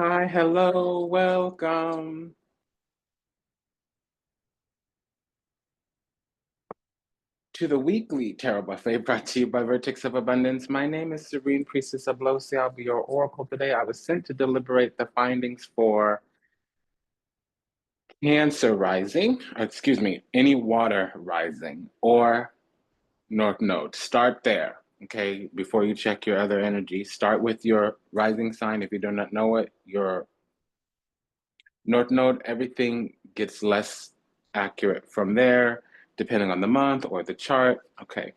Hi, hello, welcome to the weekly Tarot Buffet brought to you by Vertex of Abundance. My name is Serene Priestess Abossi. I'll be your oracle today. I was sent to deliberate the findings for Cancer rising, any water rising or North Node. Start there, okay? Before you check your other energy, start with your rising sign. If you do not know it, your North Node, everything gets less accurate from there, depending on the month or the chart. Okay.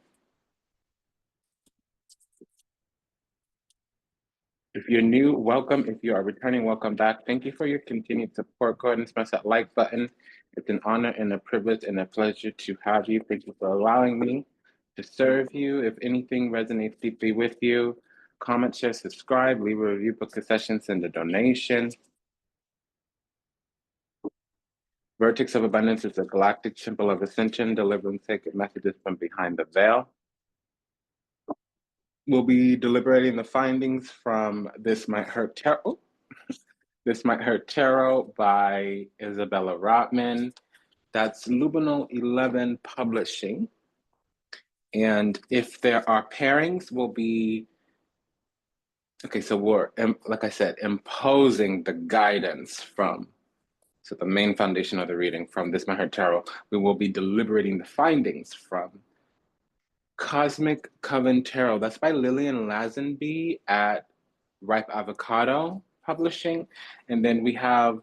If you're new, welcome. If you are returning, welcome back. Thank you for your continued support. Go ahead and smash that like button. It's an honor and a privilege and a pleasure to have you. Thank you for allowing me to serve you. If anything resonates deeply with you, comment, share, subscribe, leave a review, book a session, send a donation. Vertex of Abundance is a galactic symbol of ascension, delivering sacred messages from behind the veil. We'll be deliberating the findings from This Might Hurt Tarot. This Might Hurt Tarot by Isabella Rotman. That's Luminal 11 Publishing. And if there are pairings, we'll be, okay, so we're, like I said, imposing the guidance from, so the main foundation of the reading from This Might Hurt Tarot. We will be deliberating the findings from Cosmic Coven Tarot. That's by Lillian Lazenby at Ripe Avocado Publishing. And then we have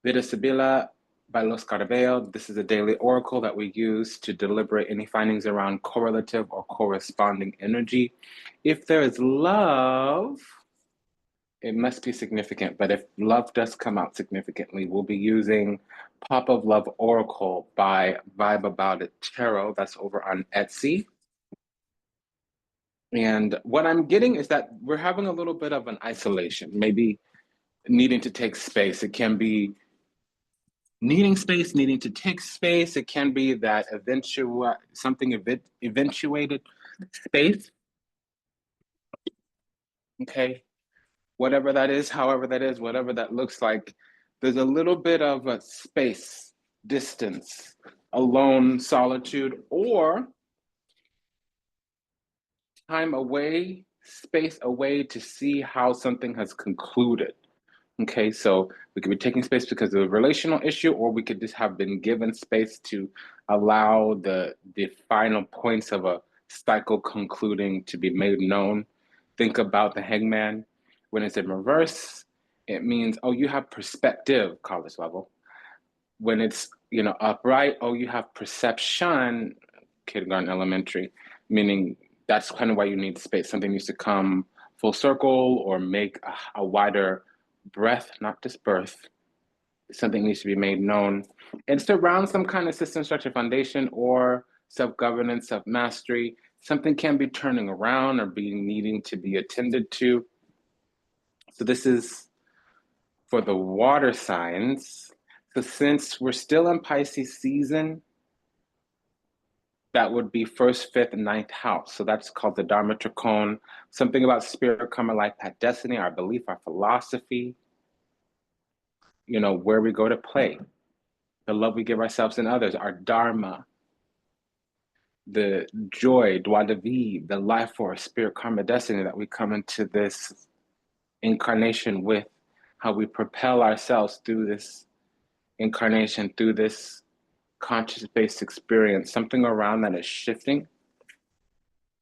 Vida Sibila by Los Carabeo. This is a daily oracle that we use to deliberate any findings around correlative or corresponding energy. If there is love, it must be significant, but if love does come out significantly, we'll be using Pop of Love Oracle by Vibe About It Tarot. That's over on Etsy. And what I'm getting is that we're having a little bit of an isolation, maybe needing to take space. It can be needing space, needing to take space. It can be that eventuated space. Okay. Whatever that is, however that is, whatever that looks like, there's a little bit of a space, distance, alone, solitude, or time away, space away to see how something has concluded. Okay, so we could be taking space because of a relational issue, or we could just have been given space to allow the final points of a cycle concluding to be made known. Think about the hangman. When it's in reverse, it means, oh, you have perspective, college level. When it's, upright, oh, you have perception, kindergarten, elementary, meaning that's kind of why you need space. Something needs to come full circle or make a wider breath, not just birth. Something needs to be made known. It's around some kind of system, structure, foundation, or self-governance, self-mastery. Something can be turning around or being needing to be attended to. So this is for the water signs. So since we're still in Pisces season, that would be first, fifth, and ninth house. So that's called the Dharma Trikona. Something about spirit, karma, life, path, destiny, our belief, our philosophy, where we go to play, the love we give ourselves and others, our dharma, the joy, joie de vivre, the life force, spirit, karma, destiny that we come into this incarnation with, how we propel ourselves through this incarnation, through this conscious-based experience, something around that is shifting.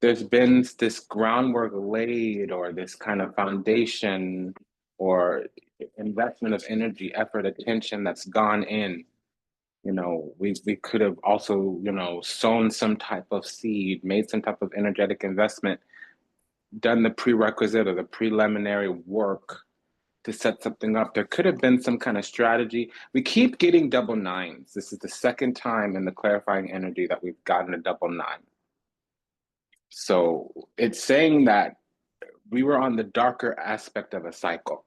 There's been this groundwork laid, or this kind of foundation or investment of energy, effort, attention that's gone in. We could have also, sown some type of seed, made some type of energetic investment, done the prerequisite or the preliminary work to set something up. There could have been some kind of strategy. We keep getting double nines. This is the second time in the clarifying energy that we've gotten a double nine. So it's saying that we were on the darker aspect of a cycle,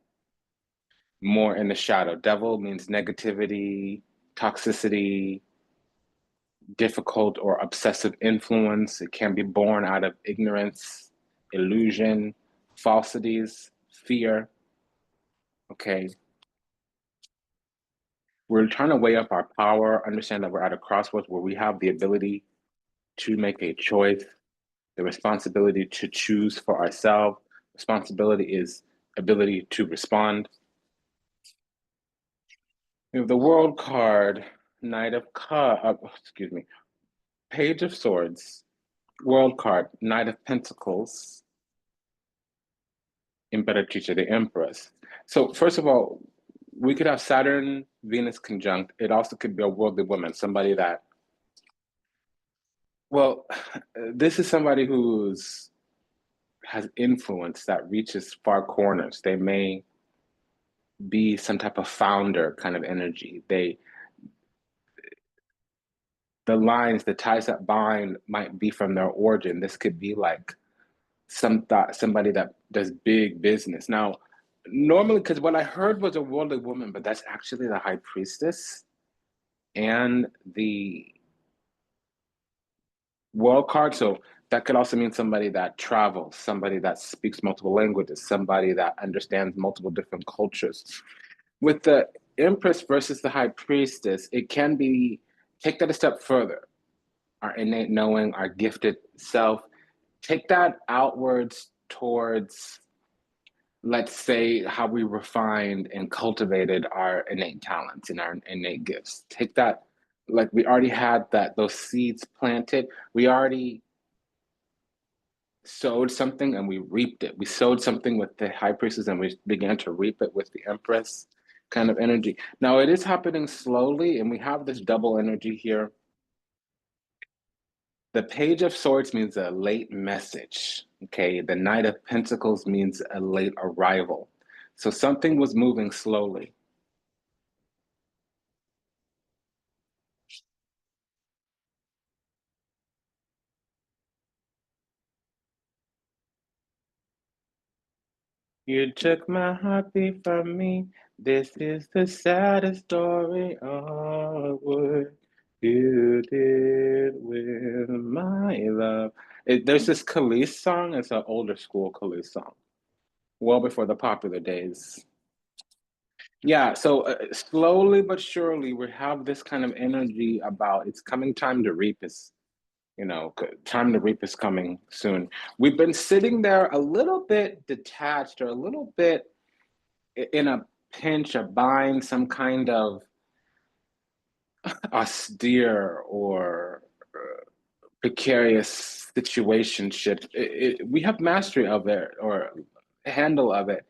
more in the shadow. Devil means negativity, toxicity, difficult or obsessive influence. It can be born out of ignorance, illusion, falsities, fear. okay? We're trying to weigh up our power, understand that we're at a crossroads where we have the ability to make a choice, the responsibility to choose for ourselves. Responsibility is ability to respond. We have the World card, Knight of Cups, excuse me, Page of Swords, World card, Knight of Pentacles, Imperatrice, the Empress. So first of all, we could have Saturn, Venus conjunct. It also could be a worldly woman, somebody that, well, this is somebody who's has influence that reaches far corners. They may be some type of founder kind of energy. The lines, the ties that bind might be from their origin. This could be like somebody that does big business. Now, normally, because what I heard was a worldly woman, but that's actually the high priestess and the world card. So that could also mean somebody that travels, somebody that speaks multiple languages, somebody that understands multiple different cultures. With the Empress versus the High Priestess, it can be take that a step further. Our innate knowing, our gifted self, take that outwards towards, let's say, how we refined and cultivated our innate talents and our innate gifts. Take that, like we already had those seeds planted. We already sowed something and we reaped it. We sowed something with the high priestess and we began to reap it with the empress kind of energy. Now it is happening slowly and we have this double energy here. The page of swords means a late message. Okay, the knight of pentacles means a late arrival. So something was moving slowly. You took my heartbeat from me. This is the saddest story of what you did with my love. There's this Khalees song. It's an older school Khalees song, well before the popular days. Yeah, so slowly but surely we have this kind of energy about it's coming time to reap is, time to reap is coming soon. We've been sitting there a little bit detached or a little bit in a pinch, a bind, some kind of austere or precarious situationship. We have mastery of it or handle of it,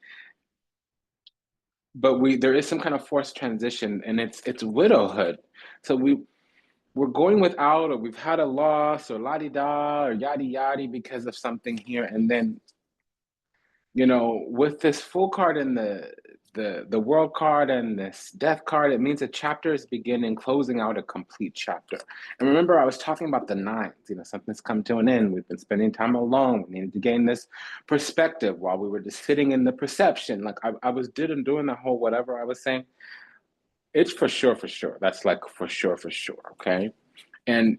but there is some kind of forced transition, and it's widowhood. So we're going without, or we've had a loss, or la di da, or yada yada because of something here, and then with this full card and the world card and this death card, it means a chapter is beginning, closing out a complete chapter. And remember, I was talking about the nines. Something's come to an end. We've been spending time alone. We needed to gain this perspective while we were just sitting in the perception. Like I was doing the whole whatever I was saying. It's for sure, for sure. That's like for sure, for sure. Okay. And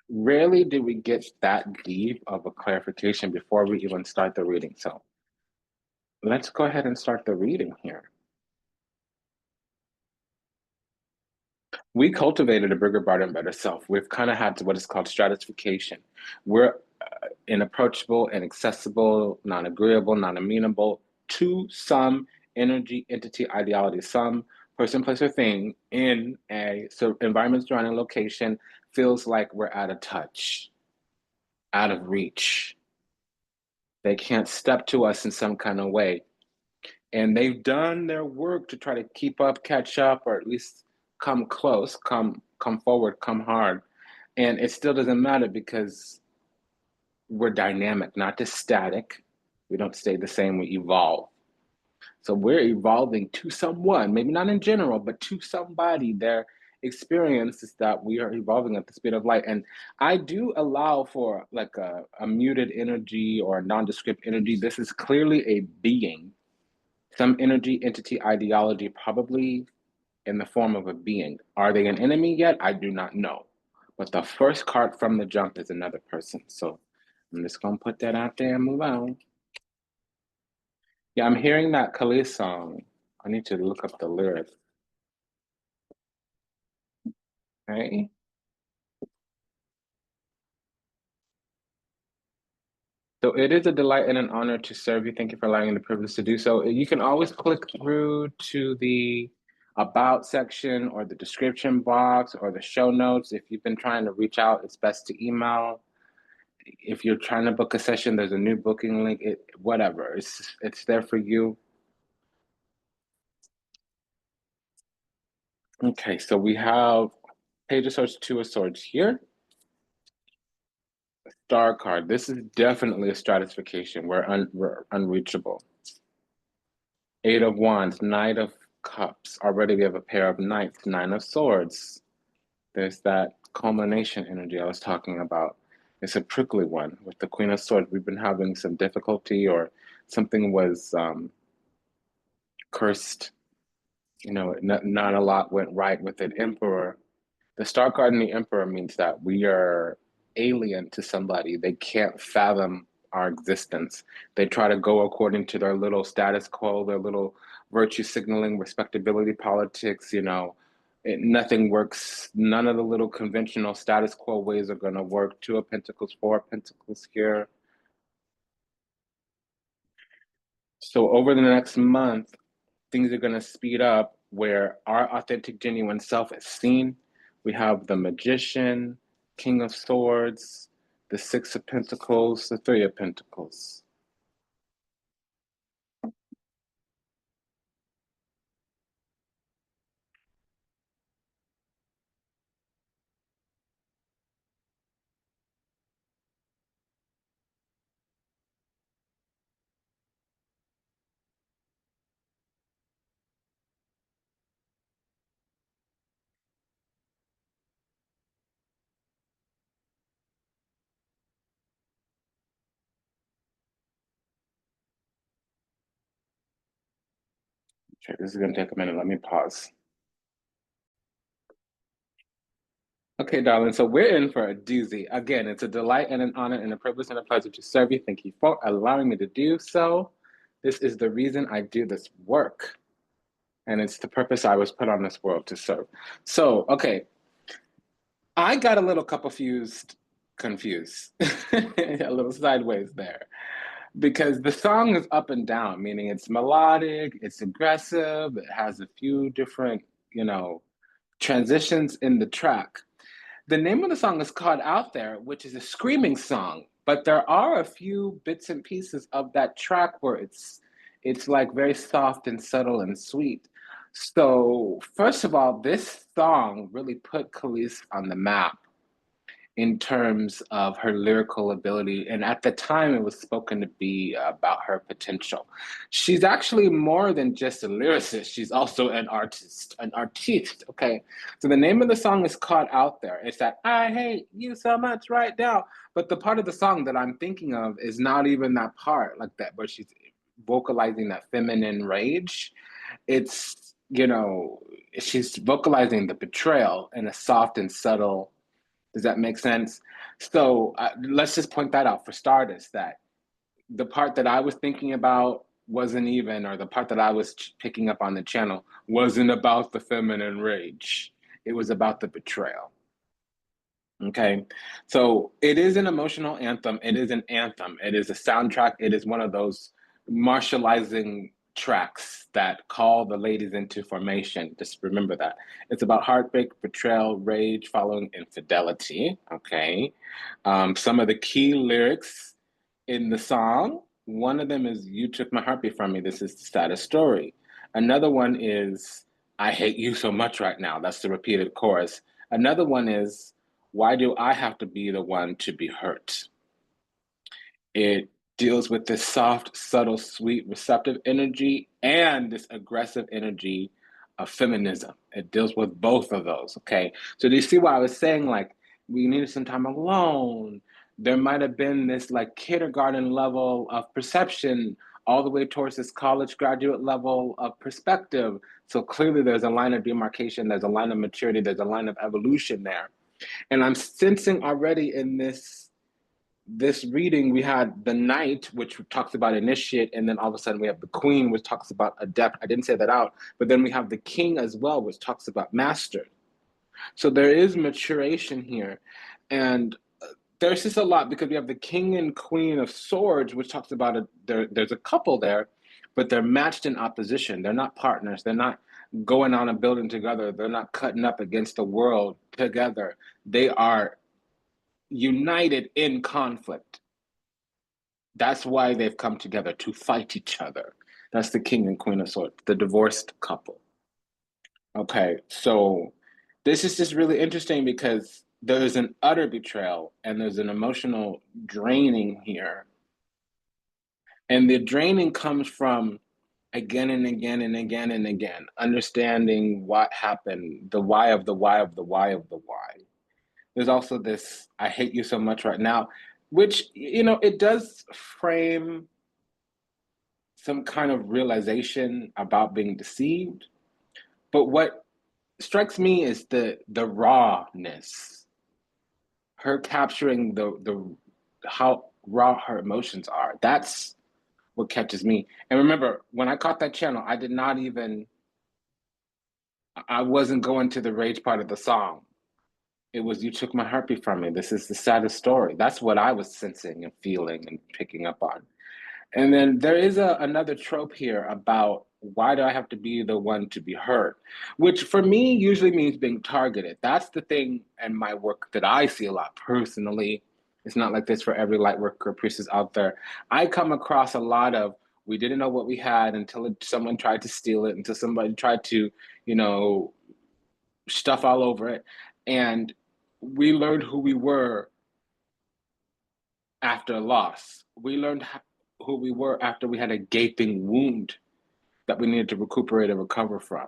rarely did we get that deep of a clarification before we even start the reading. So let's go ahead and start the reading here. We cultivated a bigger, brighter, and better self. We've kind of had what is called stratification. We're inapproachable, inaccessible, non-agreeable, non-amenable to some energy, entity, ideology, some person, place, or thing in a environment, surrounding, location feels like we're out of touch, out of reach. They can't step to us in some kind of way. And they've done their work to try to keep up, catch up, or at least come close, come forward, come hard. And it still doesn't matter because we're dynamic, not just static. We don't stay the same, we evolve. So we're evolving to someone, maybe not in general, but to somebody. Their experience is that we are evolving at the speed of light. And I do allow for like a muted energy or a nondescript energy. This is clearly a being, some energy, entity, ideology, probably in the form of a being. Are they an enemy yet? I do not know. But the first card from the jump is another person. So I'm just going to put that out there and move on. Yeah, I'm hearing that Khalees song. I need to look up the lyrics. Okay. So it is a delight and an honor to serve you. Thank you for allowing me the privilege to do so. You can always click through to the about section or the description box or the show notes. If you've been trying to reach out, it's best to email. If you're trying to book a session, there's a new booking link. Whatever, it's there for you. Okay, so we have Page of Swords, Two of Swords here. Star card. This is definitely a stratification. We're unreachable. Eight of Wands, Knight of Cups. Already we have a pair of Knights, Nine of Swords. There's that culmination energy I was talking about. It's a prickly one with the Queen of Swords. We've been having some difficulty or something was cursed. Not a lot went right with an Emperor. The Star card and the Emperor means that we are alien to somebody. They can't fathom our existence. They try to go according to their little status quo, their little virtue signaling, respectability politics. Nothing works. None of the little conventional status quo ways are going to work. Two of Pentacles, Four of Pentacles here. So over the next month, things are going to speed up where our authentic, genuine self is seen. We have the Magician, King of Swords, the Six of Pentacles, the Three of Pentacles. Okay, this is going to take a minute. Let me pause. Okay, darling, so we're in for a doozy. Again, it's a delight and an honor and a privilege and a pleasure to serve you. Thank you for allowing me to do so. This is the reason I do this work, and it's the purpose I was put on this world to serve. So, okay, I got a little confused, a little sideways there, because the song is up and down, meaning it's melodic, it's aggressive, it has a few different, transitions in the track. The name of the song is called Out There, which is a screaming song, but there are a few bits and pieces of that track where it's like very soft and subtle and sweet. So, first of all, this song really put Khalees on the map in terms of her lyrical ability. And at the time, it was spoken to be about her potential. She's actually more than just a lyricist. She's also an artist, okay? So the name of the song is called Out There. It's that I hate you so much right now. But the part of the song that I'm thinking of is not even that part like that, where she's vocalizing that feminine rage. It's, she's vocalizing the betrayal in a soft and subtle. Does that make sense? So let's just point that out for starters, that the part that I was thinking about wasn't even, or the part that I was picking up on the channel wasn't about the feminine rage. It was about the betrayal. Okay. So it is an emotional anthem. It is an anthem. It is a soundtrack. It is one of those martializing tracks that call the ladies into formation. Just remember that. It's about heartbreak, betrayal, rage, following infidelity. Okay. Some of the key lyrics in the song, one of them is You Took My Heartbeat From Me. This is the saddest story. Another one is I hate you so much right now. That's the repeated chorus. Another one is why do I have to be the one to be hurt? It deals with this soft, subtle, sweet, receptive energy and this aggressive energy of feminism. It deals with both of those, okay? So do you see why I was saying, like, we needed some time alone? There might have been this, like, kindergarten level of perception all the way towards this college graduate level of perspective. So clearly there's a line of demarcation, there's a line of maturity, there's a line of evolution there. And I'm sensing already in this this reading, we had the knight, which talks about initiate, and then all of a sudden we have the queen, which talks about adept. I didn't say that out, but then we have the king as well, which talks about master. So there is maturation here. And there's just a lot because we have the king and queen of swords, which talks about there's a couple there, but they're matched in opposition. They're not partners. They're not going on a building together. They're not cutting up against the world together. They are united in conflict. That's why they've come together to fight each other. That's the king and queen of swords, the divorced couple. Okay, so this is just really interesting because there's an utter betrayal and there's an emotional draining here. And the draining comes from again and again and again and again, understanding what happened, the why of the why of the why of the why. There's also this, I hate you so much right now, which, it does frame some kind of realization about being deceived. But what strikes me is the rawness, her capturing the how raw her emotions are. That's what catches me. And remember, when I caught that channel, I wasn't going to the rage part of the song. It was, you took my heartbeat from me. This is the saddest story. That's what I was sensing and feeling and picking up on. And then there is another trope here about why do I have to be the one to be hurt, which for me usually means being targeted. That's the thing in my work that I see a lot personally. It's not like this for every light worker priestess out there. I come across a lot of, we didn't know what we had until someone tried to steal it, until somebody tried to, stuff all over it. And we learned who we were after loss. We learned who we were after we had a gaping wound that we needed to recuperate and recover from.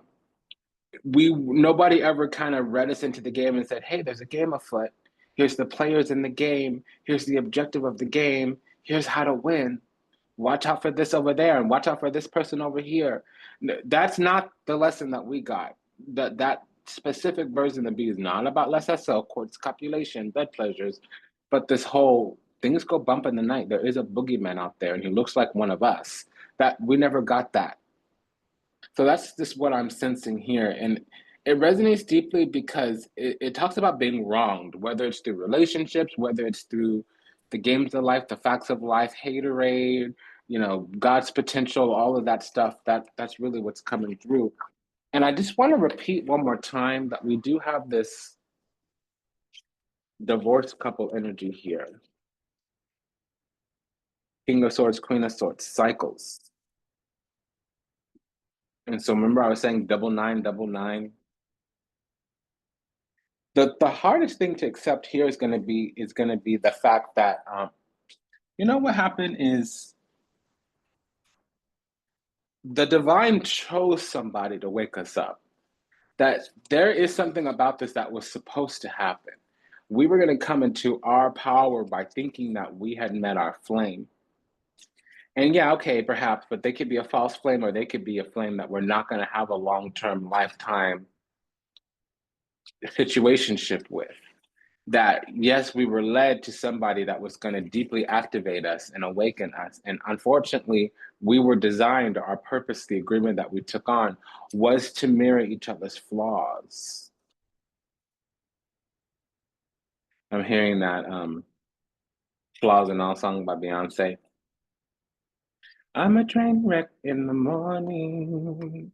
Nobody ever kind of read us into the game and said, hey, there's a game afoot. Here's the players in the game. Here's the objective of the game. Here's how to win. Watch out for this over there and watch out for this person over here. That's not the lesson that we got. That specific version of B is not about less SL, courts, copulation, bed pleasures, but this whole things go bump in the night. There is a boogeyman out there and he looks like one of us. That we never got that. So that's just what I'm sensing here. And it resonates deeply because it talks about being wronged, whether it's through relationships, whether it's through the games of life, the facts of life, haterade, God's potential, all of that stuff. That's really what's coming through. And I just want to repeat one more time that we do have this divorced couple energy here. King of Swords, Queen of Swords, cycles. And so remember I was saying double nine, double nine. The hardest thing to accept here is going to be the fact that what happened is the divine chose somebody to wake us up. That there is something about this that was supposed to happen. We were going to come into our power by thinking that we had met our flame. And yeah, okay, perhaps, but they could be a false flame or they could be a flame that we're not going to have a long-term lifetime situationship with. That yes, we were led to somebody that was going to deeply activate us and awaken us. And unfortunately, we were designed, our purpose, the agreement that we took on was to mirror each other's flaws. I'm hearing that Flaws and All song by Beyonce. I'm a train wreck in the morning,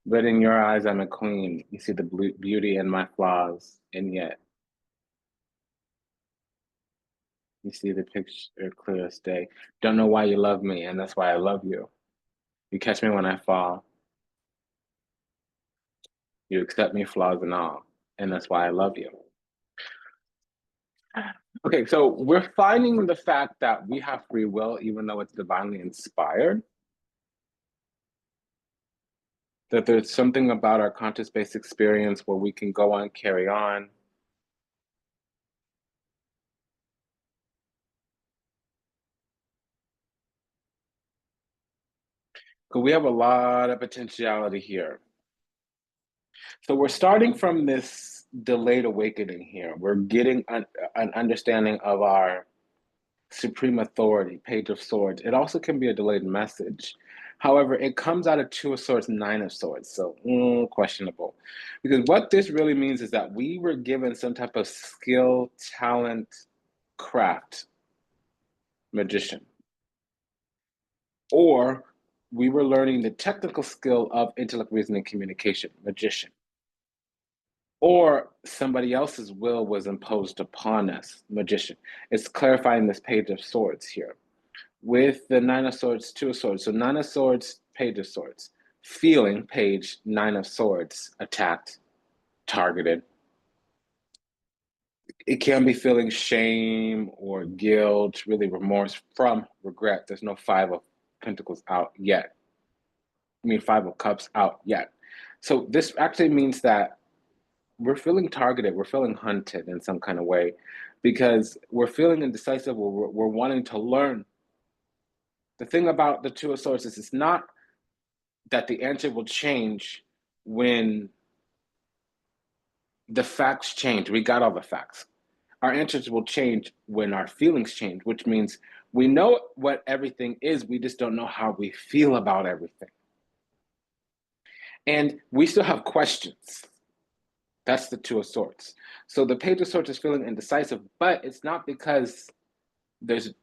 but in your eyes, I'm a queen. You see the beauty in my flaws, and yet you see the picture clear as day. Don't know why you love me, and that's why I love you. You catch me when I fall. You accept me, flaws and all, and that's why I love you. Okay, so we're finding the fact that we have free will, even though it's divinely inspired. That there's something about our conscious-based experience where we can go on, carry on. Because we have a lot of potentiality here. So we're starting from this delayed awakening here. We're getting an understanding of our supreme authority, Page of Swords. It also can be a delayed message. However, it comes out of Two of Swords, Nine of Swords. So questionable. Because what this really means is that we were given some type of skill, talent, craft, magician. Or we were learning the technical skill of intellect, reasoning, communication, magician. Or somebody else's will was imposed upon us, magician. It's clarifying this Page of Swords here. With the Nine of Swords, Two of Swords. So Nine of Swords, Page of Swords. Feeling, page, Nine of Swords, attacked, targeted. It can be feeling shame or guilt, really remorse from regret. There's no Five of Pentacles out yet. I mean, Five of Cups out yet. So this actually means that we're feeling targeted, we're feeling hunted in some kind of way because we're feeling indecisive, we're wanting to learn. The thing about the Two of Swords is it's not that the answer will change when the facts change. We got all the facts. Our answers will change when our feelings change, which means we know what everything is, we just don't know how we feel about everything. And we still have questions. That's the Two of Swords. So the Page of Swords is feeling indecisive, but it's not because there's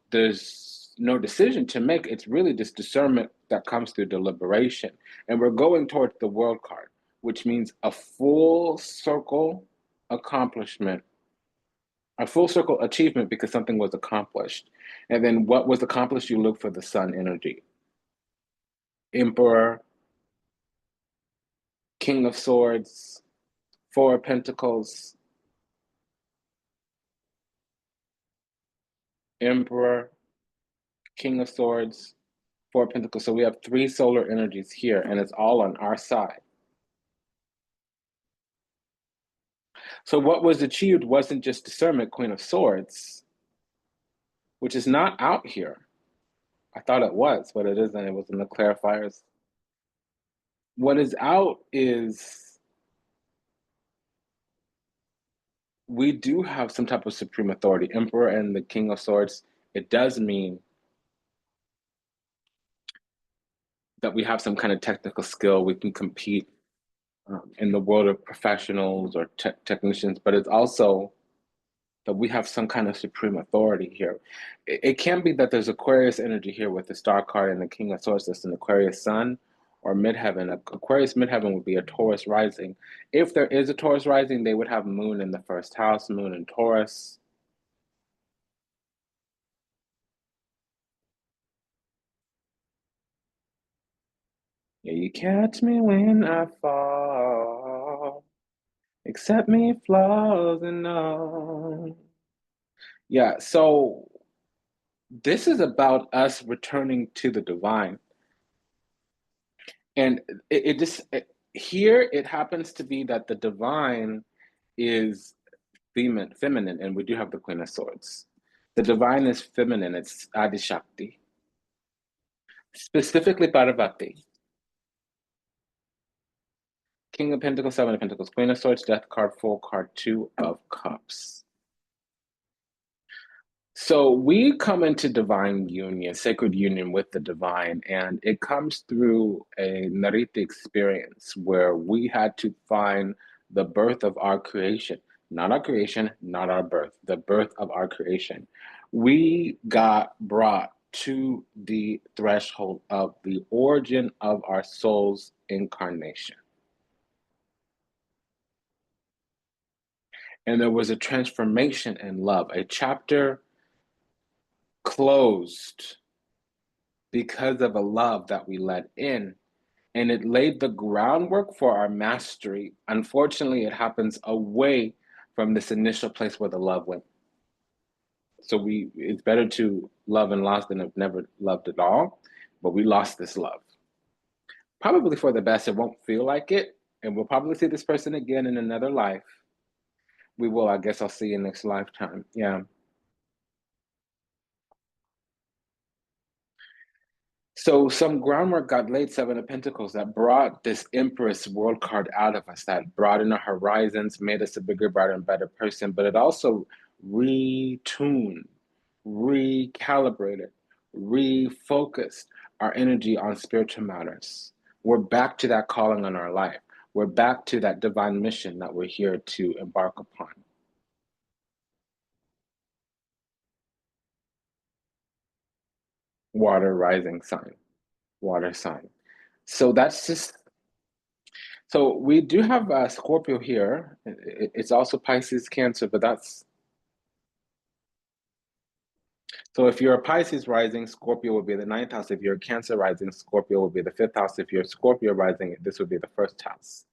no decision to make. It's really this discernment that comes through deliberation. And we're going towards the World card, which means a full circle accomplishment, a full circle achievement because something was accomplished. And then what was accomplished, you look for the Sun energy. Emperor, King of Swords, Four of Pentacles, Emperor, King of Swords, Four of Pentacles. So we have three solar energies here, and it's all on our side. So what was achieved wasn't just discernment, Queen of Swords, which is not out here. I thought it was, but it isn't. It was in the clarifiers. What is out is we do have some type of supreme authority. Emperor and the King of Swords, it does mean that we have some kind of technical skill. We can compete in the world of professionals or technicians, but it's also that we have some kind of supreme authority here. It can be that there's Aquarius energy here with the Star card and the King of Swords. That's an Aquarius Sun or midheaven. Aquarius midheaven would be a Taurus rising. If there is a Taurus rising, they would have Moon in the first house, Moon in Taurus. Yeah, you catch me when I fall, accept me flaws and all. Yeah, so this is about us returning to the divine. And here it happens to be that the divine is feminine, and we do have the Queen of Swords. The divine is feminine, it's Adi Shakti. Specifically Parvati. King of Pentacles, Seven of Pentacles, Queen of Swords, Death card, Full card, Two of Cups. So we come into divine union, sacred union with the divine, and it comes through a Nariti experience where we had to find the birth of our creation, not our creation, not our birth, the birth of our creation. We got brought to the threshold of the origin of our soul's incarnation. And there was a transformation in love, a chapter closed because of a love that we let in, and it laid the groundwork for our mastery. Unfortunately, it happens away from this initial place where the love went. So it's better to love and lost than have never loved at all, but we lost this love. Probably for the best. It won't feel like it, and we'll probably see this person again in another life. We will. I guess I'll see you next lifetime. Yeah. So some groundwork got laid, Seven of Pentacles, that brought this Empress world card out of us, that broadened our horizons, made us a bigger, brighter, and better person, but it also retuned, recalibrated, refocused our energy on spiritual matters. We're back to that calling on our life. We're back to that divine mission that we're here to embark upon. Water rising sign, water sign. So that's just, so we do have Scorpio here. It's also Pisces, Cancer, but that's, so if you're a Pisces rising, Scorpio will be the ninth house. If you're a Cancer rising, Scorpio will be the fifth house. If you're Scorpio rising, this would be the first house.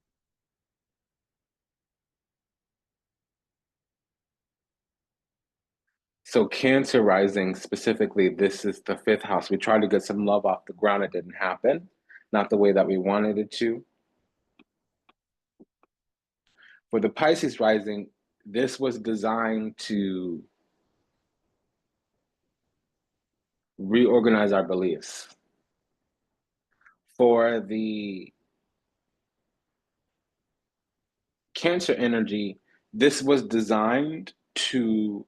So Cancer rising specifically, this is the fifth house. We tried to get some love off the ground. It didn't happen, not the way that we wanted it to. For the Pisces rising, this was designed to reorganize our beliefs. For the Cancer energy, this was designed to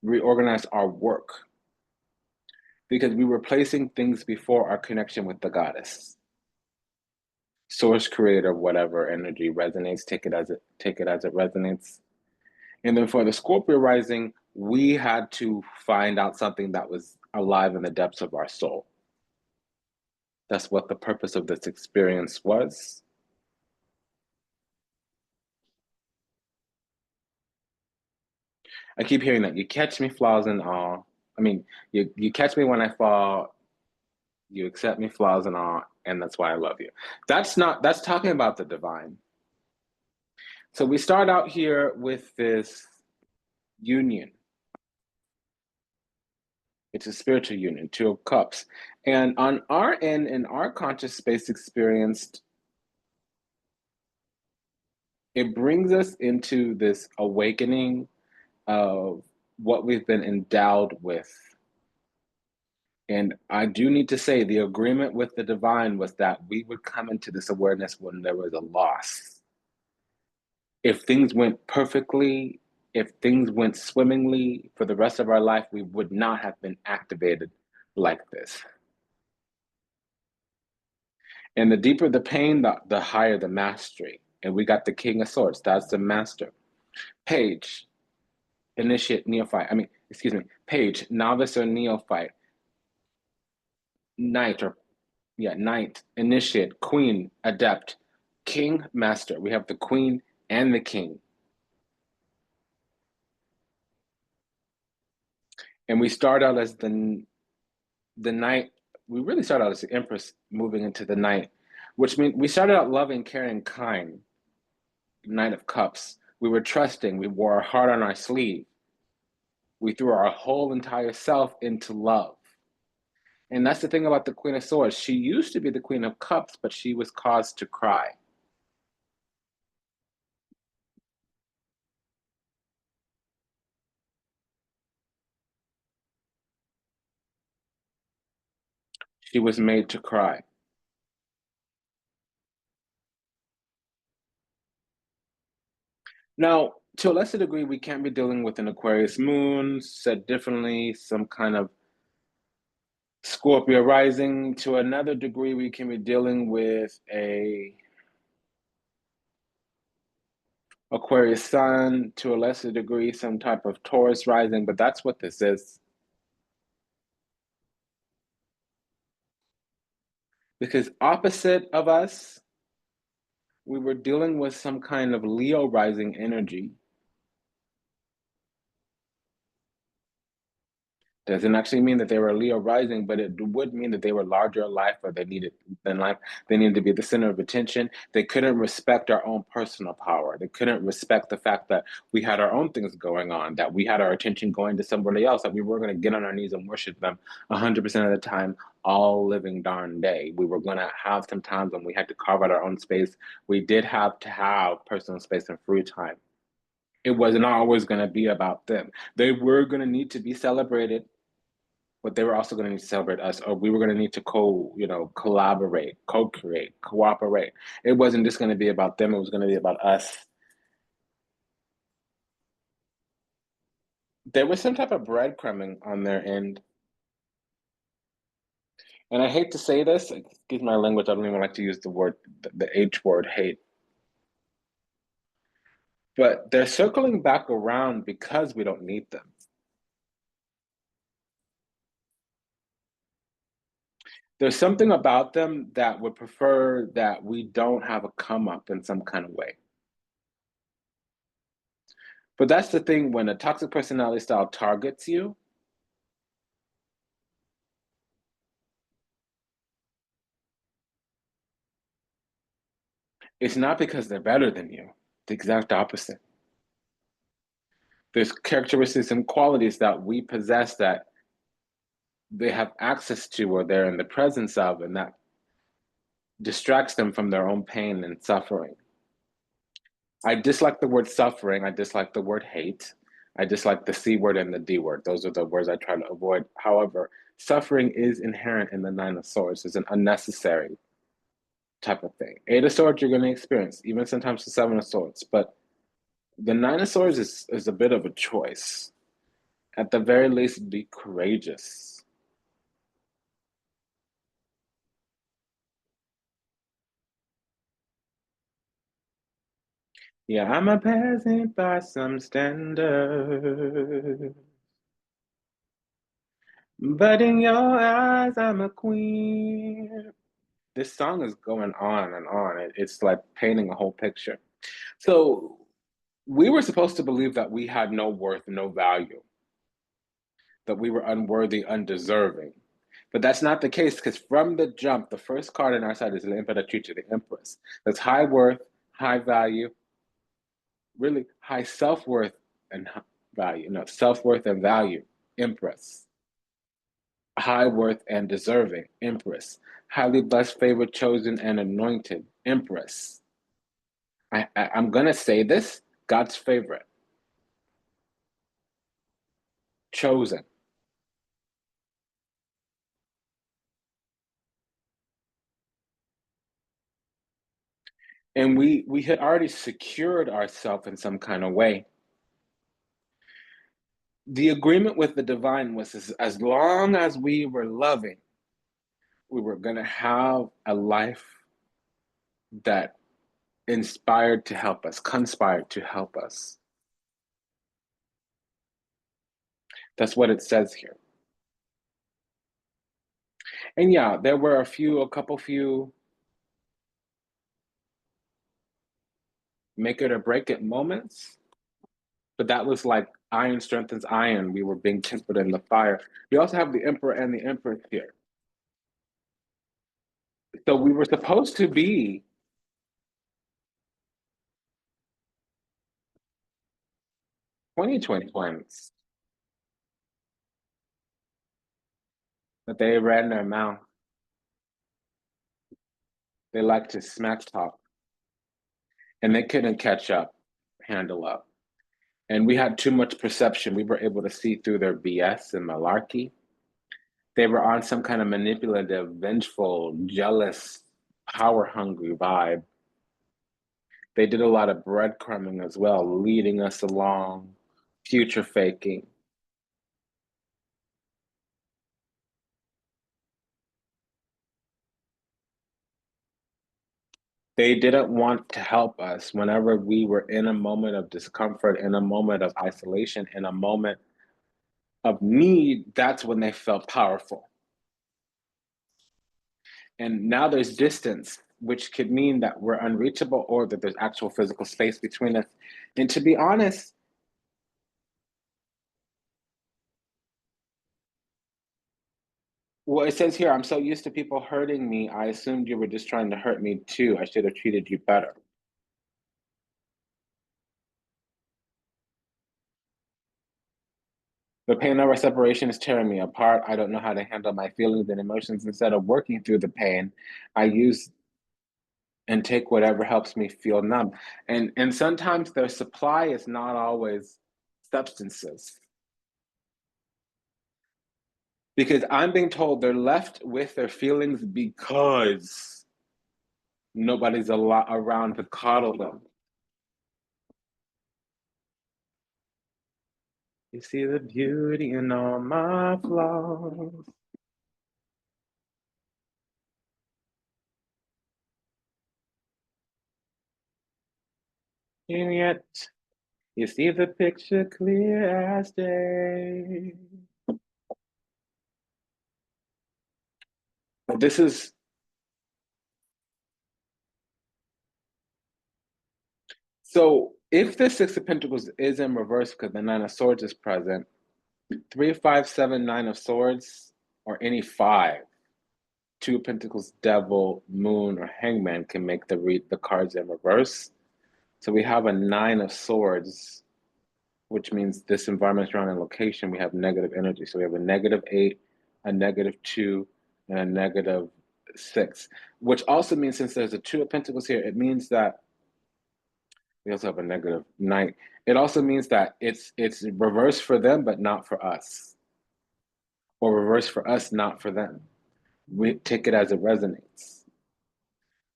reorganize our work because we were placing things before our connection with the goddess. Source, creator, whatever energy resonates, take it as it resonates. And then for the Scorpio rising, we had to find out something that was alive in the depths of our soul. That's what the purpose of this experience was. I keep hearing that. You catch me flaws and all. I mean, you catch me when I fall, you accept me flaws and all, and that's why I love you. That's talking about the divine. So we start out here with this union. It's a spiritual union, Two of Cups. And on our end, in our conscious space experienced, it brings us into this awakening of what we've been endowed with. And I do need to say the agreement with the divine was that we would come into this awareness when there was a loss. If things went perfectly, if things went swimmingly for the rest of our life, we would not have been activated like this. And the deeper the pain, the higher the mastery. And we got the King of Swords. That's the master. Page, initiate, neophyte. Page, novice or neophyte. Knight, initiate, queen, adept, king, master. We have the queen and the king. And we start out as the knight. We really start out as the empress moving into the knight, which means we started out loving, caring, kind. Knight of Cups. We were trusting. We wore our heart on our sleeve. We threw our whole entire self into love. And that's the thing about the Queen of Swords. She used to be the Queen of Cups, but she was caused to cry. She was made to cry. Now, to a lesser degree, we can't be dealing with an Aquarius moon, said differently, some kind of Scorpio rising. To another degree, we can be dealing with a Aquarius sun. To a lesser degree, some type of Taurus rising, but that's what this is. Because opposite of us, we were dealing with some kind of Leo rising energy. Doesn't actually mean that they were Leo rising, but it would mean that they were larger in life or they needed than life. They needed to be the center of attention. They couldn't respect our own personal power. They couldn't respect the fact that we had our own things going on, that we had our attention going to somebody else, that we were going to get on our knees and worship them 100% of the time, all living darn day. We were going to have some times when we had to carve out our own space. We did have to have personal space and free time. It wasn't always going to be about them. They were going to need to be celebrated. but they were also going to need to celebrate us, or we were going to need to collaborate, co-create, cooperate. It wasn't just going to be about them, it was going to be about us. There was some type of breadcrumbing on their end. And I hate to say this, excuse my language, I don't even like to use the word, the H word, hate. But they're circling back around because we don't need them. There's something about them that would prefer that we don't have a come up in some kind of way. But that's the thing, when a toxic personality style targets you, it's not because they're better than you, the exact opposite. There's characteristics and qualities that we possess that they have access to or they're in the presence of, and that distracts them from their own pain and suffering. I dislike the word suffering. I dislike the word hate. I dislike the C word and the D word. Those are the words I try to avoid. However, suffering is inherent in the Nine of Swords. It's an unnecessary type of thing. Eight of Swords you're going to experience, even sometimes the Seven of Swords. But the Nine of Swords is a bit of a choice. At the very least, be courageous. Yeah, I'm a peasant by some standard, but in your eyes, I'm a queen. This song is going on and on. It's like painting a whole picture. So we were supposed to believe that we had no worth, no value, that we were unworthy, undeserving. But that's not the case, because from the jump, the first card on our side is the Imperatrice, the Empress. That's high worth, high value, really high self-worth and value. No, self-worth and value, Empress. High worth and deserving, Empress. Highly blessed, favored, chosen, and anointed, Empress. I'm going to say this, God's favorite, chosen. And we had already secured ourselves in some kind of way. The agreement with the divine was as long as we were loving, we were going to have a life that inspired to help us, conspired to help us. That's what it says here. And yeah, there were a couple few make it or break it moments, but that was like iron strengthens iron. We were being tempered in the fire. We also have the emperor and the empress here. So we were supposed to be 2020 twins, but they ran their mouth. They like to smack talk, and they couldn't catch up, handle up. And we had too much perception. We were able to see through their BS and malarkey. They were on some kind of manipulative, vengeful, jealous, power hungry vibe. They did a lot of breadcrumbing as well, leading us along, future faking. They didn't want to help us whenever we were in a moment of discomfort, in a moment of isolation, in a moment of need. That's when they felt powerful. And now there's distance, which could mean that we're unreachable or that there's actual physical space between us. And to be honest, well, it says here, I'm so used to people hurting me. I assumed you were just trying to hurt me too. I should have treated you better. The pain of our separation is tearing me apart. I don't know how to handle my feelings and emotions. Instead of working through the pain, I use and take whatever helps me feel numb. And sometimes their supply is not always substances. Because I'm being told they're left with their feelings because nobody's around to coddle them. You see the beauty in all my flaws. And yet, you see the picture clear as day. But this is so if the Six of Pentacles is in reverse because the Nine of Swords is present, 3, 5, 7, 9 of Swords, or any five, Two of Pentacles, Devil, Moon, or Hangman can make the cards in reverse. So we have a Nine of Swords, which means this environment surrounding location, we have negative energy. So we have a -8, a -2, and a -6, which also means since there's a Two of Pentacles here, it means that we also have a -9. It also means that it's reverse for them, but not for us, or reverse for us, not for them. We take it as it resonates.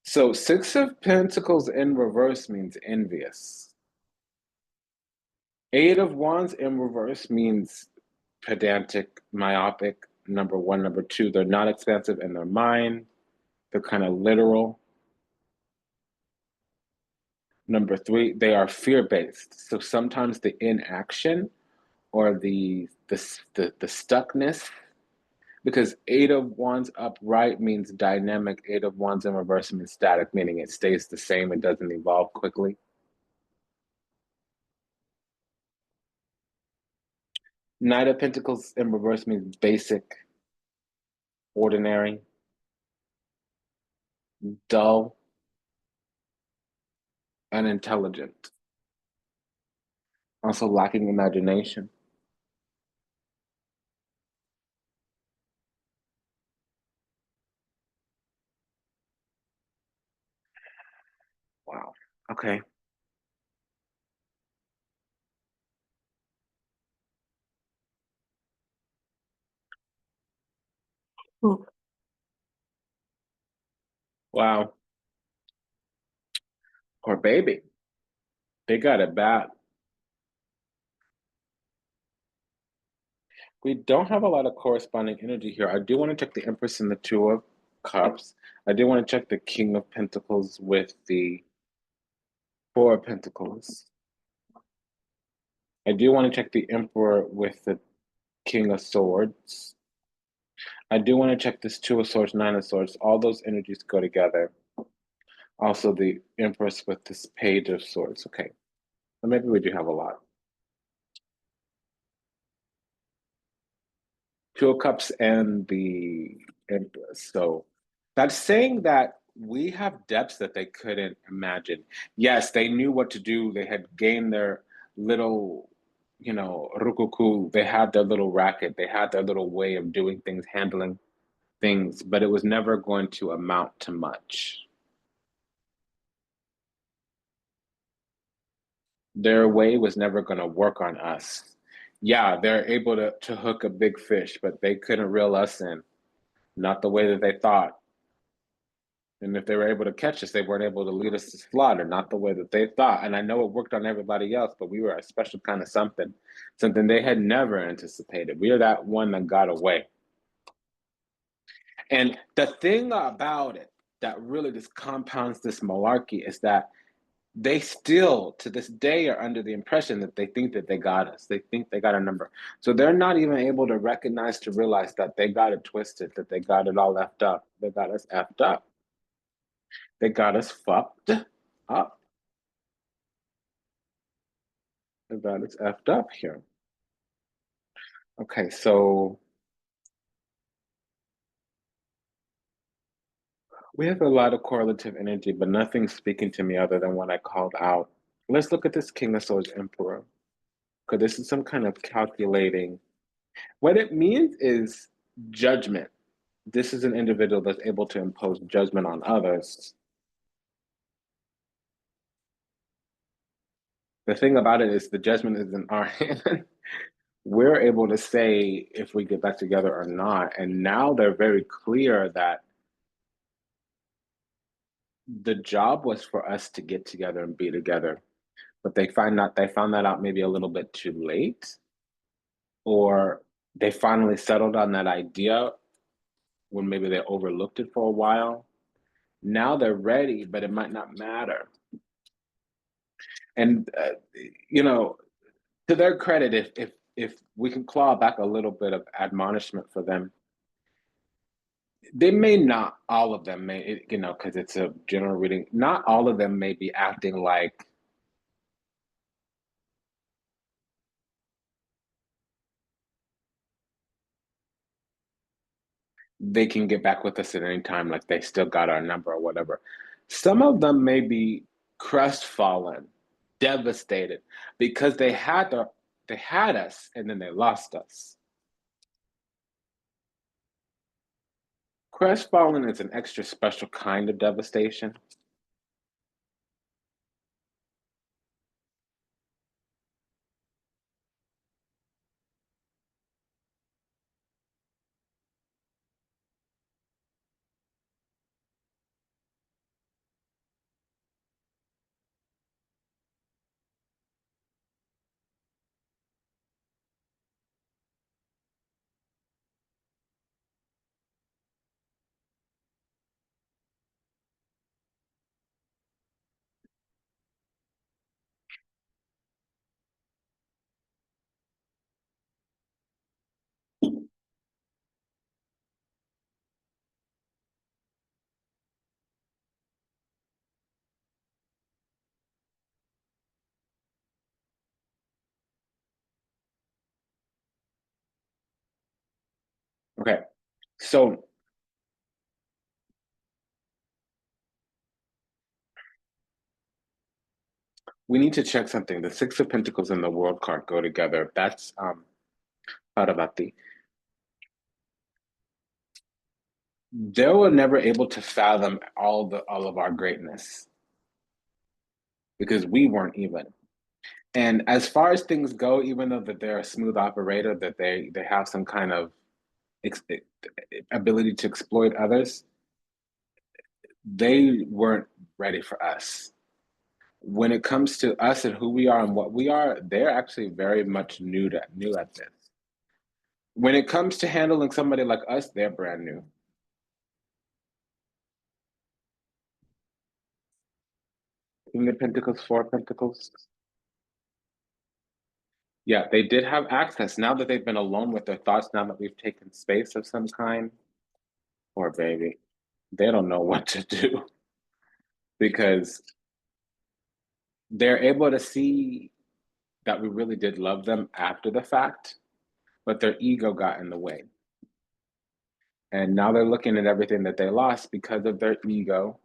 So Six of Pentacles in reverse means envious. Eight of Wands in reverse means pedantic, myopic, number one. Number two, they're not expansive in their mind. They're kind of literal. Number three, they are fear-based. So sometimes the inaction or the stuckness, because Eight of Wands upright means dynamic, Eight of Wands in reverse means static, meaning it stays the same, it doesn't evolve quickly. Knight of Pentacles in reverse means basic, ordinary, dull, unintelligent, also lacking imagination. Wow. Okay. Wow. Poor baby. They got it bad. We don't have a lot of corresponding energy here. I do want to check the Empress and the Two of Cups. I do want to check the King of Pentacles with the Four of Pentacles. I do want to check the Emperor with the King of Swords. I do want to check this Two of Swords, Nine of Swords. All those energies go together. Also, the Empress with this Page of Swords. Okay, so maybe we do have a lot. Two of Cups and the Empress. So that's saying that we have depths that they couldn't imagine. Yes, they knew what to do. They had gained their little, rukuku. They had their little racket. They had their little way of doing things, handling things, but it was never going to amount to much. Their way was never going to work on us. Yeah, they're able to hook a big fish, but they couldn't reel us in. Not the way that they thought. And if they were able to catch us, they weren't able to lead us to slaughter, not the way that they thought. And I know it worked on everybody else, but we were a special kind of something, something they had never anticipated. We are that one that got away. And the thing about it that really just compounds this malarkey is that they still, to this day, are under the impression that they think that they got us. They think they got our number. So they're not even able to recognize, to realize that they got it twisted, that they got it all effed up. They got us effed up. They got us fucked up. They got us effed up here. Okay, so we have a lot of correlative energy, but nothing's speaking to me other than what I called out. Let's look at this King of Swords Emperor, because this is some kind of calculating. What it means is judgment. This is an individual that's able to impose judgment on others. The thing about it is the judgment is in our hand. we're able to say if we get back together or not. And now they're very clear that the job was for us to get together and be together, but they found that out maybe a little bit too late, or they finally settled on that idea when maybe they overlooked it for a while. Now they're ready, but it might not matter. And you know, to their credit, if we can claw back a little bit of admonishment for them, they may not all of them may, you know, because it's a general reading. Not all of them may be acting like they can get back with us at any time, like they still got our number or whatever. Some of them may be crestfallen, devastated, because they had us and then they lost us. Crestfallen is an extra special kind of devastation. Okay, so we need to check something. The Six of Pentacles and the World card go together. That's Parvati. They were never able to fathom all of our greatness because we weren't even. And as far as things go, even though that they're a smooth operator, that they have some kind of ex- ability to exploit others, they weren't ready for us. When it comes to us and who we are and what we are, they're actually very much new at this. When it comes to handling somebody like us, they're brand new. King of Pentacles, Four of Pentacles. Yeah, they did have access. Now that they've been alone with their thoughts, now that we've taken space of some kind, poor baby, they don't know what to do because they're able to see that we really did love them after the fact, but their ego got in the way. And now they're looking at everything that they lost because of their ego.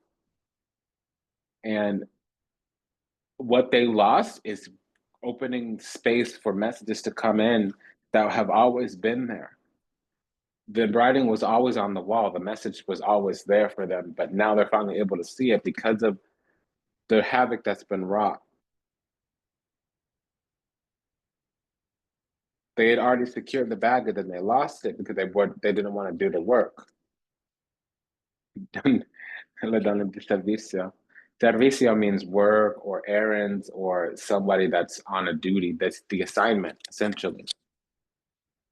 And what they lost is opening space for messages to come in that have always been there. The writing was always on the wall, the message was always there for them, but now they're finally able to see it because of the havoc that's been wrought. They had already secured the bag and then they lost it because they didn't want to do the work. Le donne di servizio. Servicio means work or errands or somebody that's on a duty. That's the assignment, essentially.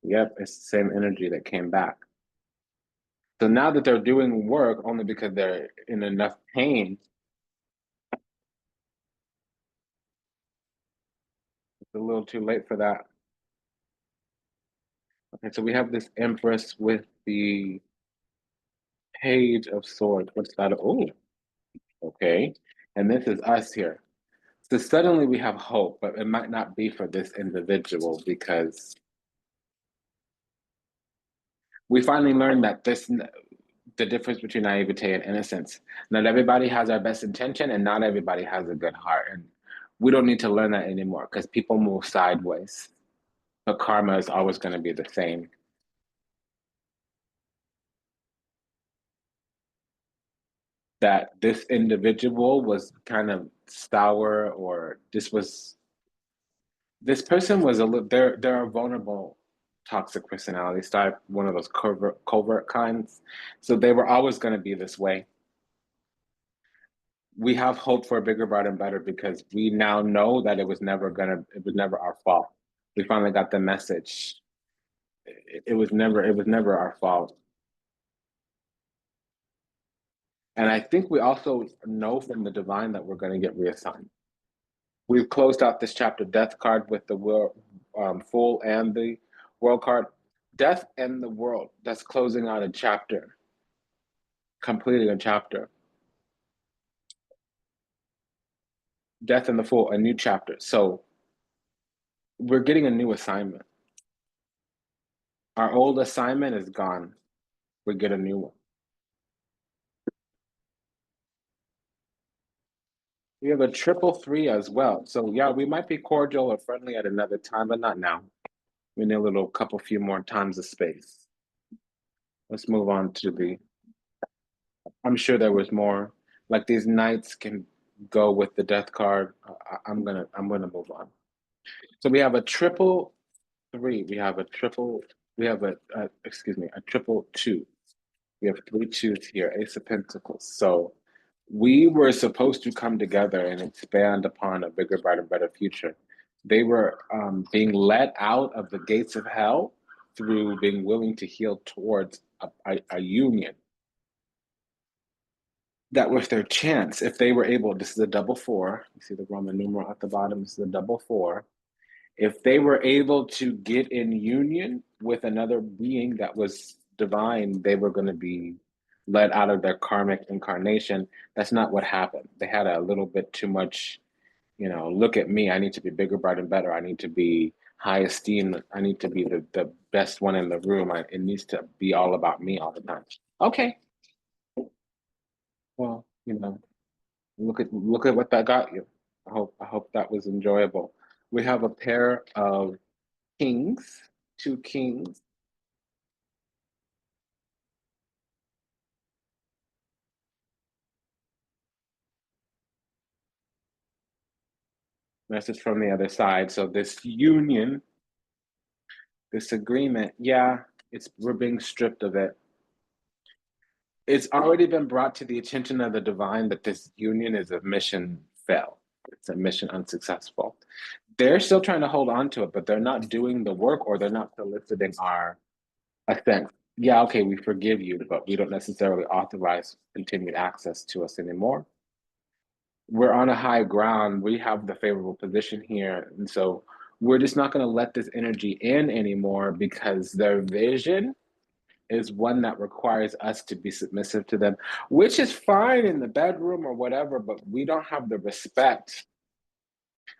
Yep, it's the same energy that came back. So now that they're doing work only because they're in enough pain, it's a little too late for that. Okay, so we have this Empress with the Page of Swords. What's that? Oh, okay. And this is us here. So suddenly we have hope, but it might not be for this individual because we finally learned that the difference between naivete and innocence. Not everybody has our best intention, and not everybody has a good heart. And we don't need to learn that anymore because people move sideways. But karma is always going to be the same. That this individual was kind of sour, or this was This person was a little, they're a vulnerable toxic personality type, one of those covert kinds. So they were always going to be this way. We have hope for a bigger, brighter, and better because we now know that it was never our fault. We finally got the message. It was never our fault. And I think we also know from the divine that we're going to get reassigned. We've closed out this chapter death card with the full and the world card. Death and the world. That's closing out a chapter, completing a chapter. Death and the full, a new chapter. So we're getting a new assignment. Our old assignment is gone. We get a new one. We have a triple three as well. So yeah, we might be cordial or friendly at another time, but not now. We need a little couple few more times of space. Let's move on to the, I'm sure there was more. Like these knights can go with the death card. I'm gonna move on. So we have a triple three. We have excuse me, a triple two. We have three twos here, Ace of Pentacles. So we were supposed to come together and expand upon a bigger, brighter, better future. They were being let out of the gates of hell through being willing to heal towards a union. That was their chance. If they were able, this is a double four. You see the Roman numeral at the bottom, this is a double four. If they were able to get in union with another being that was divine, they were going to be let out of their karmic incarnation. That's not what happened. They had a little bit too much, look at me. I need to be bigger, brighter, and better. I need to be high esteem. I need to be the best one in the room. It needs to be all about me all the time. Okay. Well, look at what that got you. I hope that was enjoyable. We have a pair of kings, two kings. Message from the other side. So this union, this agreement, yeah, we're being stripped of it. It's already been brought to the attention of the divine that this union is a mission fail. It's a mission unsuccessful. They're still trying to hold on to it, but they're not doing the work or they're not soliciting our assent. Yeah, okay, we forgive you, but we don't necessarily authorize continued access to us anymore. We're on a high ground. We have the favorable position here. And so we're just not going to let this energy in anymore because their vision is one that requires us to be submissive to them, which is fine in the bedroom or whatever, but we don't have the respect.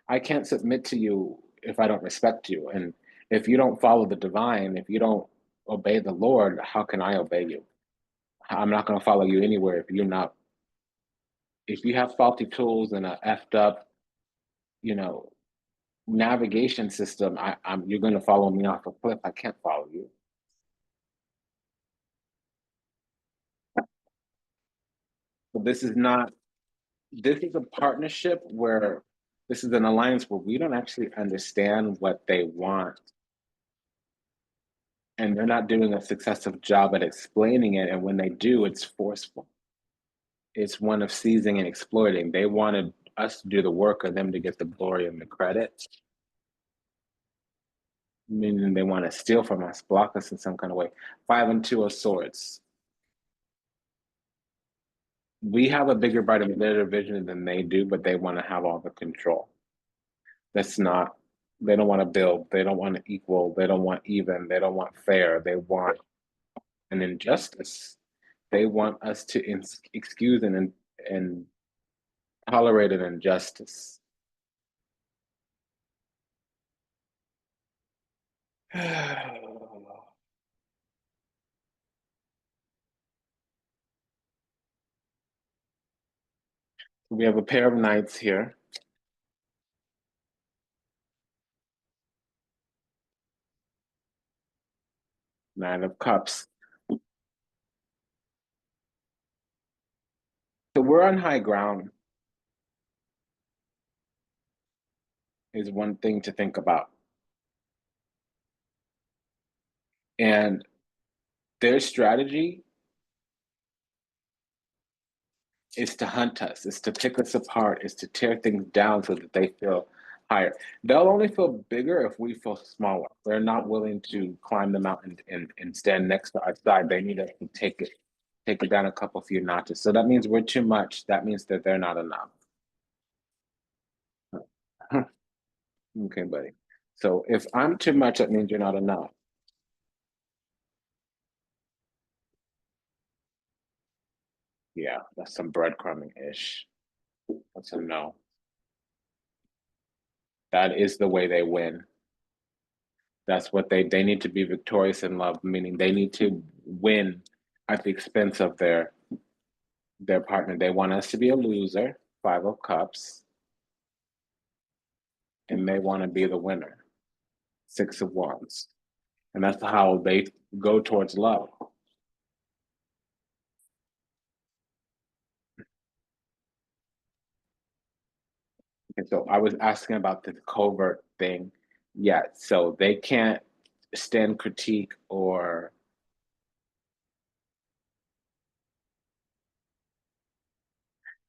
I can't submit to you if I don't respect you. And if you don't follow the divine, if you don't obey the Lord, how can I obey you? I'm not going to follow you anywhere if you have faulty tools and a effed up, you know, navigation system, you're going to follow me off a cliff. I can't follow you. But this is a partnership where this is an alliance where we don't actually understand what they want. And they're not doing a successful job at explaining it. And when they do, it's forceful. It's one of seizing and exploiting. They wanted us to do the work or them to get the glory and the credit, meaning they want to steal from us, block us in some kind of way. 5 and 2 of swords. We have a bigger, brighter, better vision than they do, but they want to have all the control. That's not, they don't want to build, they don't want to equal, they don't want even, they don't want fair, they want an injustice. They want us to excuse and tolerate an injustice. We have a pair of knights here. Nine of Cups. So we're on high ground. is one thing to think about. And their strategy is to hunt us, is to pick us apart, is to tear things down so that they feel higher. They'll only feel bigger if we feel smaller. They're not willing to climb the mountain and stand next to our side. They need us to take it down a couple few notches. So that means we're too much. That means that they're not enough. Okay, buddy. So if I'm too much, that means you're not enough. Yeah, that's some breadcrumbing-ish. That's a no. That is the way they win. That's what they need to be victorious in love, meaning they need to win at the expense of their partner. They want us to be a loser, 5 of Cups, and they want to be the winner, 6 of Wands. And that's how they go towards love. And so I was asking about the covert thing. Yeah, so they can't stand critique or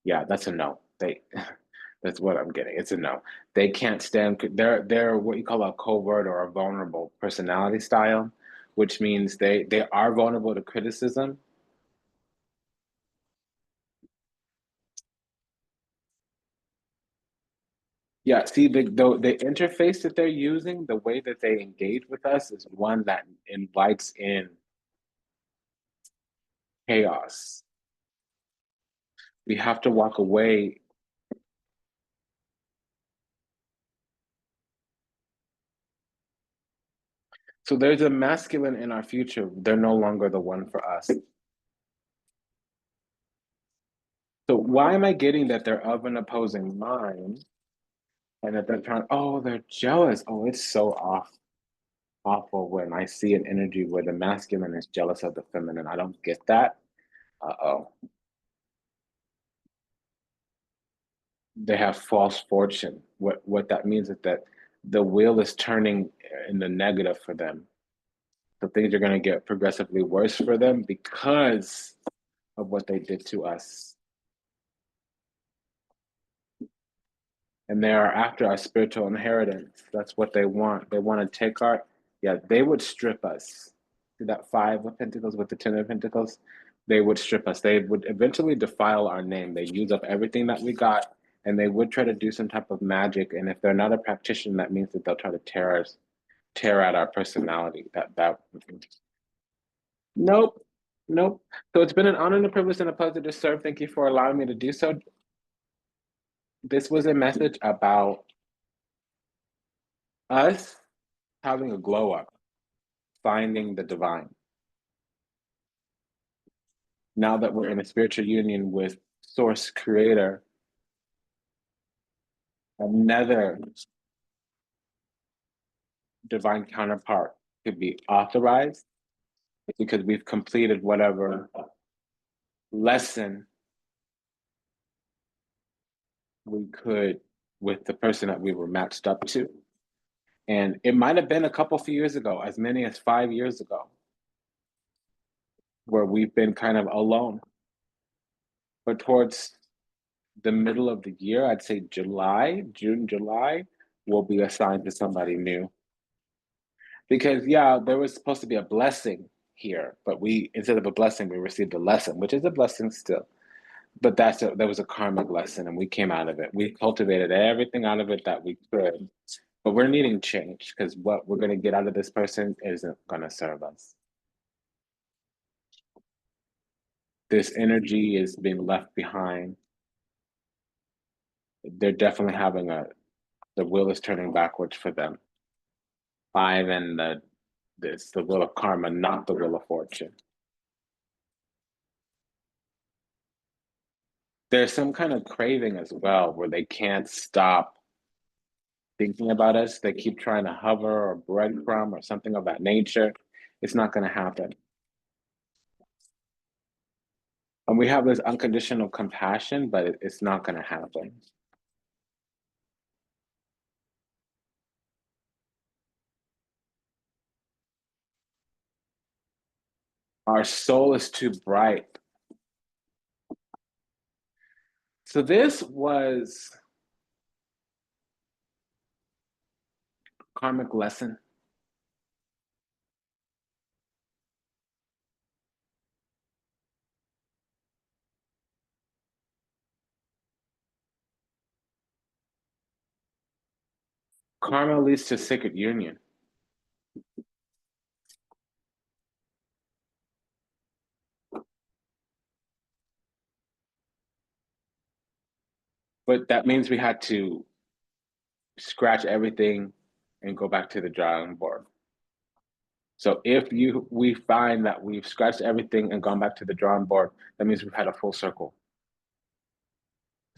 yeah, that's a no. They that's what I'm getting. It's a no. They can't stand they're what you call a covert or a vulnerable personality style, which means they are vulnerable to criticism. Yeah, see the interface that they're using, the way that they engage with us is one that invites in chaos. We have to walk away. So there's a masculine in our future. They're no longer the one for us. So why am I getting that they're of an opposing mind and that they're trying, oh, they're jealous. Oh, it's so awful when I see an energy where the masculine is jealous of the feminine. I don't get that. Uh-oh. They have false fortune. What that means is that the wheel is turning in the negative for them. So things are going to get progressively worse for them because of what they did to us. And they are after our spiritual inheritance. That's what they want. They want to take our, yeah, they would strip us. See that 5 of Pentacles with the 10 of Pentacles? They would strip us. They would eventually defile our name. They use up everything that we got, and they would try to do some type of magic. And if they're not a practitioner, that means that they'll try to tear out our personality. That nope, nope. So it's been an honor and a privilege and a pleasure to serve. Thank you for allowing me to do so. This was a message about us having a glow up, finding the divine. Now that we're in a spiritual union with Source Creator, another divine counterpart could be authorized because we've completed whatever lesson we could with the person that we were matched up to. And it might have been a couple few years ago, as many as 5 years ago, where we've been kind of alone. But towards the middle of the year, I'd say June, July, we'll be assigned to somebody new. Because yeah, there was supposed to be a blessing here, but we instead of a blessing, we received a lesson, which is a blessing still. But that was a karmic lesson, and we came out of it. We cultivated everything out of it that we could, but we're needing change because what we're going to get out of this person isn't going to serve us. This energy is being left behind. They're definitely having the wheel is turning backwards for them. 5 and the wheel of karma, not the wheel of fortune. There's some kind of craving as well where they can't stop thinking about us. They keep trying to hover or breadcrumb or something of that nature. It's not going to happen. And we have this unconditional compassion, but it's not going to happen. Our soul is too bright. So this was karmic lesson. Karma leads to sacred union. But that means we had to scratch everything and go back to the drawing board. So if we find that we've scratched everything and gone back to the drawing board, that means we've had a full circle.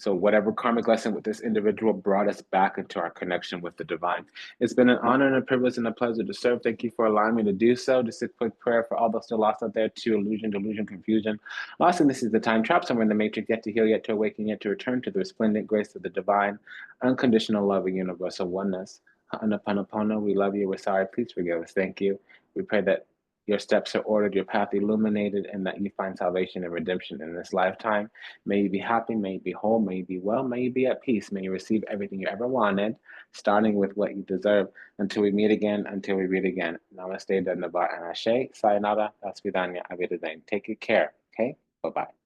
So whatever karmic lesson with this individual brought us back into our connection with the divine. It's been an honor and a privilege and a pleasure to serve. Thank you for allowing me to do so. Just a quick prayer for all those still lost out there to illusion, delusion, confusion. Lost, and this is the time trap somewhere in the matrix, yet to heal, yet to awaken, yet to return to the resplendent grace of the divine, unconditional love and universal oneness. Ha'anapanapana, we love you. We're sorry. Please forgive us. Thank you. We pray that your steps are ordered, your path illuminated, and that you find salvation and redemption in this lifetime. May you be happy, may you be whole, may you be well, may you be at peace, may you receive everything you ever wanted, starting with what you deserve. Until we meet again, until we read again. Namaste, Dandabar, and Ashe. Sayonara, Das Vidanya, Avidadain. Take good care, okay? Bye-bye.